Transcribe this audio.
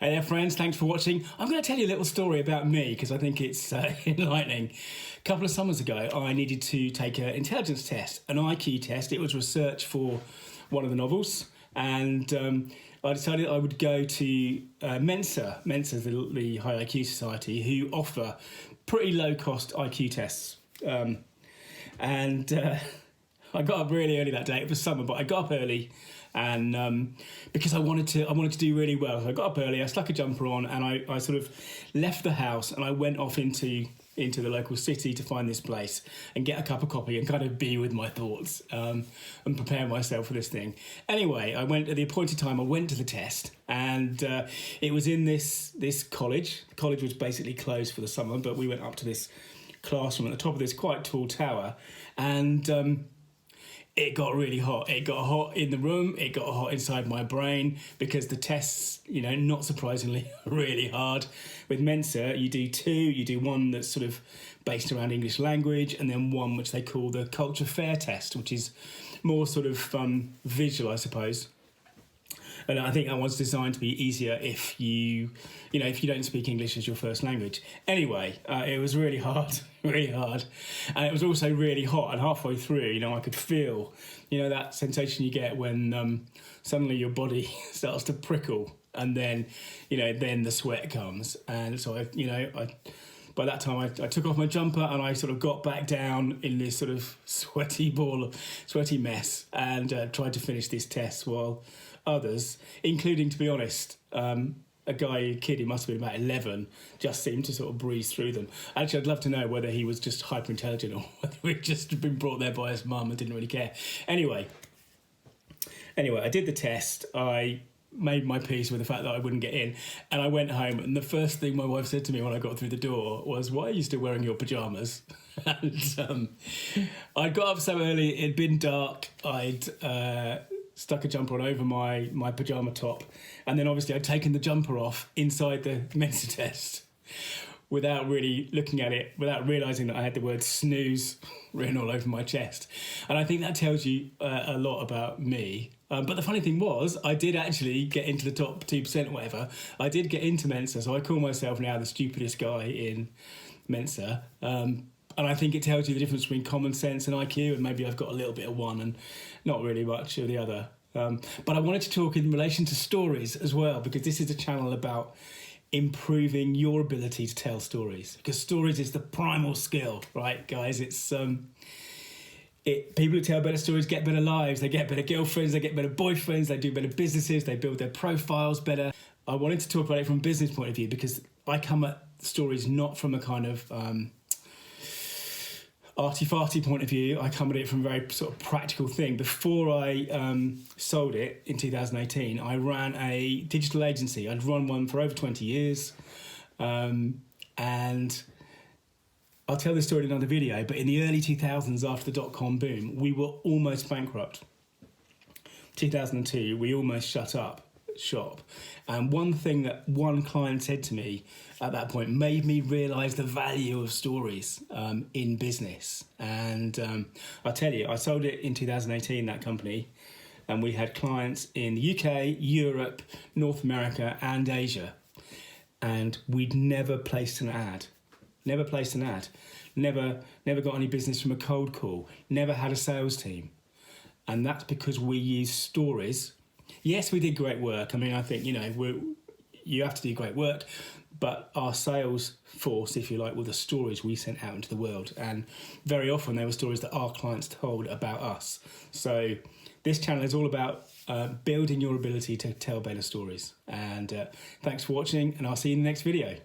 Hey there friends, thanks for watching. I'm going to tell you a little story about me because I think it's enlightening. A couple of summers ago I needed to take an intelligence test, an IQ test. It was research for one of the novels, and I decided I would go to Mensa. Mensa's the High IQ Society, who offer pretty low cost IQ tests. I got up really early that day. It was summer, but I got up early, and because I wanted to do really well. So I got up early, I stuck a jumper on, and I sort of left the house and I went off into the local city to find this place and get a cup of coffee and kind of be with my thoughts and prepare myself for this thing. Anyway, I went at the appointed time. I went to the test, and it was in this college. The college was basically closed for the summer, but we went up to this classroom at the top of this quite tall tower, and it got really hot. It got hot in the room. It got hot inside my brain because the tests, not surprisingly, are really hard. With Mensa, you do two. You do one that's sort of based around English language, and then one which they call the culture fair test, which is more sort of visual, I suppose. And I think that one's designed to be easier if you don't speak English as your first language. Anyway, it was really hard, really hard. And it was also really hot. And halfway through, I could feel, that sensation you get when suddenly your body starts to prickle, and then the sweat comes. And so by that time, I took off my jumper and I sort of got back down in this sort of sweaty mess, and tried to finish this test while others, including, to be honest, a kid who must have been about 11, just seemed to sort of breeze through them. Actually, I'd love to know whether he was just hyper intelligent or whether he'd just been brought there by his mum and didn't really care. Anyway, I did the test. I made my peace with the fact that I wouldn't get in, and I went home, and the first thing my wife said to me when I got through the door was, "Why are you still wearing your pyjamas?" And I got up so early, it'd been dark, I'd stuck a jumper on over my pyjama top, and then obviously I'd taken the jumper off inside the Mensa test without really looking at it, without realising that I had the word snooze written all over my chest. And I think that tells you a lot about me. But the funny thing was, I did actually get into the top 2% or whatever. I did get into Mensa, so I call myself now the stupidest guy in Mensa. And I think it tells you the difference between common sense and IQ, and maybe I've got a little bit of one and not really much of the other. But I wanted to talk in relation to stories as well, because this is a channel about improving your ability to tell stories, because stories is the primal skill, right, guys? It's people who tell better stories get better lives. They get better girlfriends, they get better boyfriends, they do better businesses, they build their profiles better. I wanted to talk about it from a business point of view because I come at stories not from a kind of arty-farty point of view. I come at it from a very sort of practical thing. Before I sold it in 2018, I ran a digital agency. I'd run one for over 20 years. And I'll tell this story in another video, but in the early 2000s, after the dot-com boom, we were almost bankrupt. 2002, we almost shut up shop. And one thing that one client said to me at that point made me realise the value of stories in business. And I tell you, I sold it in 2018, that company, and we had clients in the UK, Europe, North America and Asia. And we'd never placed an ad. Never placed an ad. Never got any business from a cold call. Never had a sales team. And that's because we used stories. Yes, we did great work. I mean, I think, you have to do great work, but our sales force, if you like, were the stories we sent out into the world. And very often they were stories that our clients told about us. So this channel is all about building your ability to tell better stories. And thanks for watching, and I'll see you in the next video.